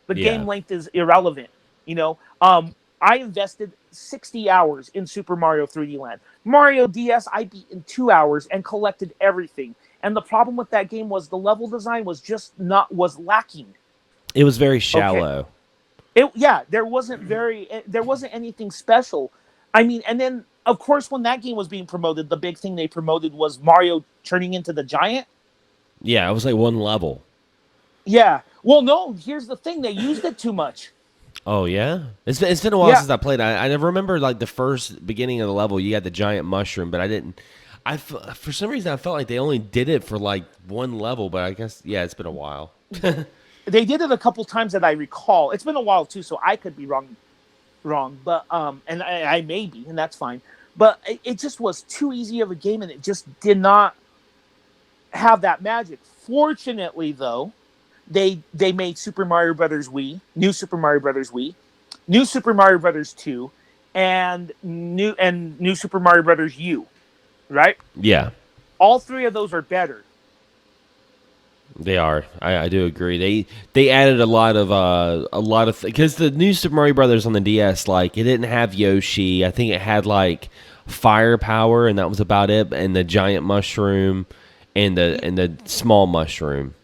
B: The
A: Yeah.
B: game length is irrelevant. You know, I invested 60 hours in Super Mario 3D Land. Mario DS, I beat in 2 hours and collected everything. And the problem with that game was the level design was lacking.
A: It was very
B: Okay,
A: shallow.
B: there wasn't anything special. I mean, and then of course when that game was being promoted, the big thing they promoted was Mario turning into the giant.
A: Yeah, it was like one level.
B: Yeah. Well, no. Here's the thing: they used it too much.
A: Oh yeah, it's been a while
B: Yeah.
A: since I played. I never remember like the first beginning of the level. You had the giant mushroom, but I didn't. For some reason I felt like they only did it for like one level, but I guess yeah, it's been a while.
B: They did it a couple times that I recall. It's been a while too, so I could be wrong. But and I may be, and that's fine. But it just was too easy of a game, and it just did not have that magic. Fortunately, though, they made Super Mario Brothers Wii, New Super Mario Brothers Wii, New Super Mario Brothers 2, and New Super Mario Brothers U. Right?
A: Yeah,
B: All three of those are better.
A: they are. I do agree. They added a lot of because the new Super Mario Brothers on the DS, like it didn't have Yoshi. I think it had like firepower, and that was about it. And the giant mushroom, and the small mushroom.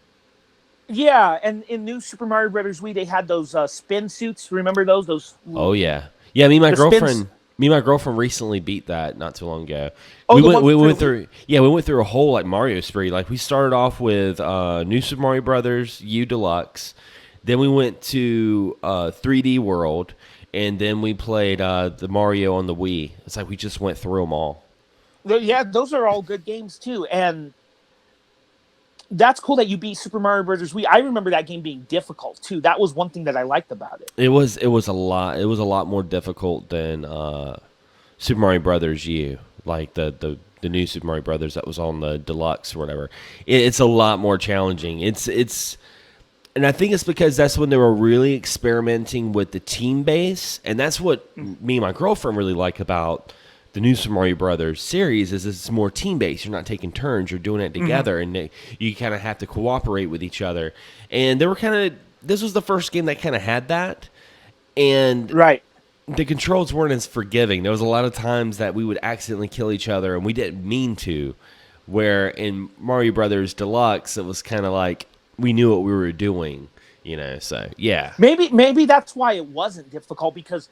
B: Yeah, and in New Super Mario Brothers Wii, they had those spin suits. Remember those?
A: Oh yeah, yeah. Me and my
B: The spins.
A: girlfriend. Me and my girlfriend recently beat that not too long ago.
B: Oh,
A: We
B: the
A: went
B: one
A: we
B: for
A: went
B: the Wii.
A: through yeah we went through a whole like Mario spree. Like we started off with New Super Mario Brothers U Deluxe, then we went to 3D World, and then we played the Mario on the Wii. It's like we just went through them all.
B: Yeah, those are all good games too, and that's cool that you beat Super Mario Brothers Wii. I remember that game being difficult too. That was one thing that I liked about it.
A: It was a lot more difficult than Super Mario Brothers U, like the new Super Mario Brothers that was on the deluxe or whatever. It's a lot more challenging. And I think it's because that's when they were really experimenting with the team base, and that's what me and my girlfriend really like about the new Super Mario Brothers series is it's more team based. You're not taking turns; you're doing it together, and you kind of have to cooperate with each other. And they were this was the first game that kind of had that, and
B: Right.
A: the controls weren't as forgiving. There was a lot of times that we would accidentally kill each other, and we didn't mean to. Where in Mario Brothers Deluxe, it was kind of like we knew what we were doing, So yeah,
B: Maybe that's why it wasn't difficult because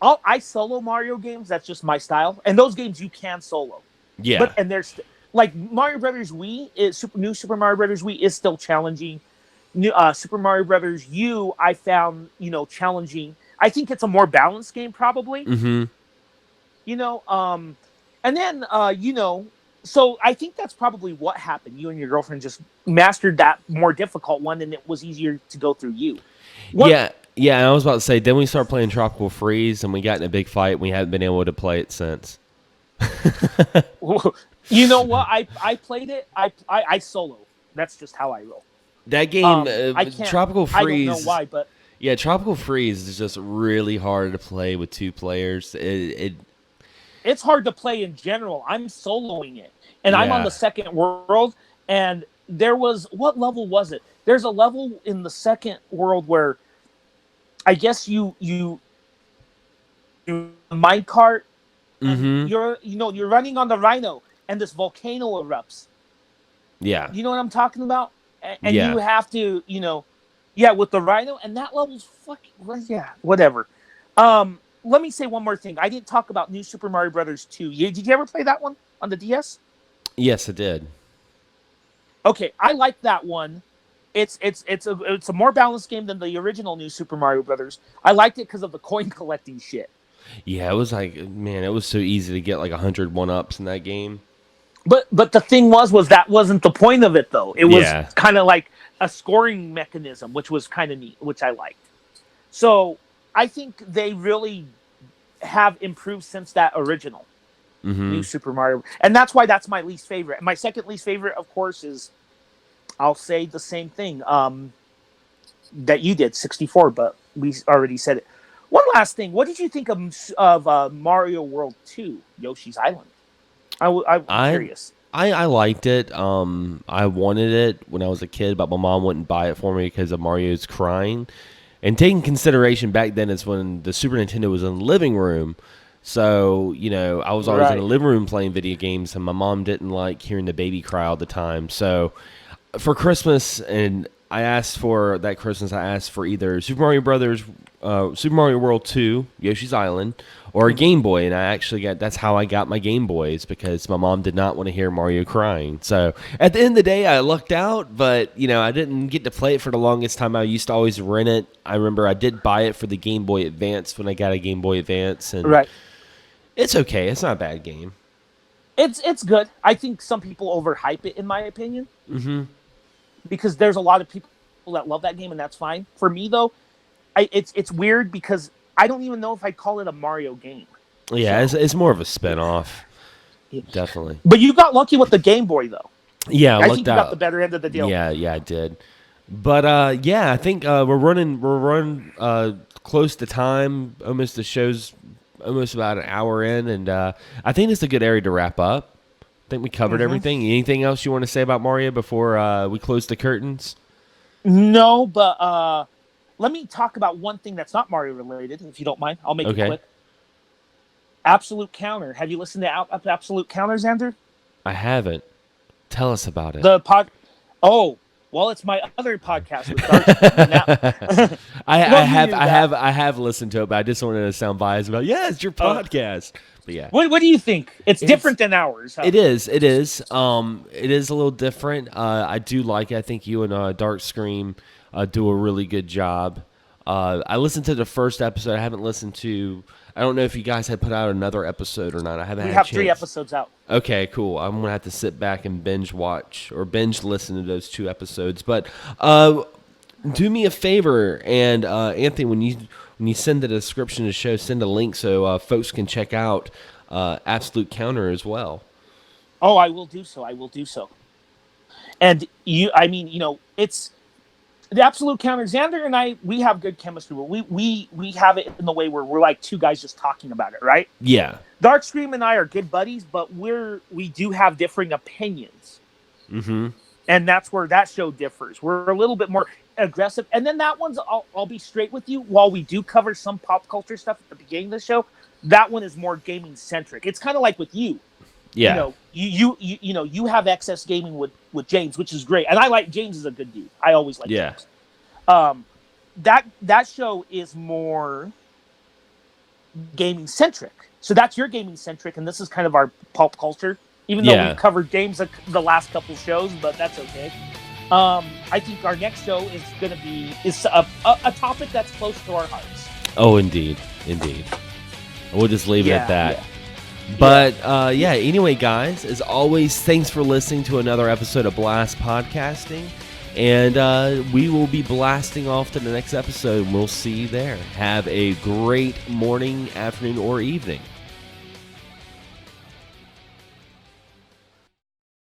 B: I solo Mario games. That's just my style, and those games you can solo.
A: yeah,
B: But there's like Mario Brothers Wii New Super Mario Brothers Wii is still challenging. New Super Mario Brothers U I found challenging. I think it's a more balanced game probably.
A: mm-hmm.
B: You know, and then so I think that's probably what happened. You and your girlfriend just mastered that more difficult one, and it was easier to go through you. What?
A: Yeah, yeah. And I was about to say, then we started playing Tropical Freeze, and we got in a big fight. And we haven't been able to play it since.
B: You know what? I played it. I solo. That's just how I roll.
A: That game,
B: I can't.
A: Tropical Freeze.
B: I don't know why, but
A: Yeah, Tropical Freeze is just really hard to play with two players.
B: it's hard to play in general. I'm soloing it, and I'm on
A: Yeah.
B: the second world. And there was what level was it? There's a level in the second world where I guess you minecart.
A: Mm-hmm.
B: You're running on the Rhino, and this volcano erupts.
A: Yeah.
B: You know what I'm talking about? And
A: Yeah.
B: you have to, yeah, with the Rhino, and that level's fucking, well, yeah, whatever. Let me say one more thing. I didn't talk about New Super Mario Brothers 2. Did you ever play that one on the DS?
A: Yes, it did.
B: Okay, I like that one. It's a more balanced game than the original New Super Mario Brothers. I liked it because of the coin collecting shit.
A: Yeah, it was like, man, it was so easy to get like 100 1-ups in that game.
B: But the thing was that wasn't the point of it though. It was
A: Yeah.
B: kind of like a scoring mechanism, which was kind of neat, which I liked. So I think they really have improved since that original New Super Mario. And that's why that's my least favorite. My second least favorite, of course, is, I'll say the same thing that you did, 64, but we already said it. One last thing. What did you think of Mario World 2, Yoshi's Island? I'm curious.
A: I liked it. I wanted it when I was a kid, but my mom wouldn't buy it for me because of Mario's crying. And taking consideration back then is when the Super Nintendo was in the living room. So, I was always in the living room playing video games, and my mom didn't like hearing the baby cry all the time. So, for Christmas, and I asked for either Super Mario Brothers, Super Mario World 2, Yoshi's Island, or a Game Boy, and that's how I got my Game Boys, because my mom did not want to hear Mario crying. So at the end of the day, I lucked out, but I didn't get to play it for the longest time. I used to always rent it. I remember I did buy it for the Game Boy Advance when I got a Game Boy Advance, and it's okay. It's not a bad game.
B: It's good. I think some people overhype it, in my opinion. Mm-hmm. Because there's a lot of people that love that game, and that's fine. For me, though, it's weird because I don't even know if I'd call it a Mario game.
A: Yeah, so, it's more of a spin-off. Definitely.
B: But you got lucky with the Game Boy, though.
A: Yeah,
B: I think you got the better end of the deal.
A: Yeah, I did. But I think we're running close to time. Almost the show's almost about an hour in, and I think it's a good area to wrap up. I think we covered everything. Anything else you want to say about Mario before we close the curtains?
B: No, but let me talk about one thing that's not Mario related, if you don't mind. I'll make it quick. Absolute Counter. Have you listened to Absolute Counter, Xander?
A: I haven't. Tell us about it.
B: Oh, well, it's my other podcast with Dark.
A: I have listened to it, but I just wanted to sound biased about. Yeah, it's your podcast. But yeah.
B: What do you think? It's different than ours. Huh?
A: It is. It is a little different. I do like it. I think you and Dark Scream do a really good job. I listened to the first episode. I haven't listened to. I don't know if you guys had put out another episode or not. I haven't. We have
B: 3 episodes out.
A: Okay, cool. I'm gonna have to sit back and binge watch or binge listen to those 2 episodes. But do me a favor, and Anthony, when you send the description of the show, send a link so folks can check out Absolute Counter as well.
B: Oh, I will do so. And it's the Absolute Counter. Xander and I, we have good chemistry. We have it in the way where we're like 2 guys just talking about it, right?
A: Yeah.
B: Dark Scream and I are good buddies, but we do have differing opinions. Mm-hmm. And that's where that show differs. We're a little bit more aggressive. And then that one's, I'll be straight with you, while we do cover some pop culture stuff at the beginning of the show, that one is more gaming centric. It's kind of like with you.
A: Yeah.
B: You have excess gaming with James, which is great. And I like James is a good dude. I always like James. That show is more gaming centric. So that's your gaming centric, and this is kind of our pulp culture. Even though we've covered games the last couple shows, but that's okay. I think our next show is going to be a topic that's close to our hearts.
A: Oh, indeed. We'll just leave it at that. Yeah. But, anyway, guys, as always, thanks for listening to another episode of Blast Podcasting. And we will be blasting off to the next episode, and we'll see you there. Have a great morning, afternoon, or evening.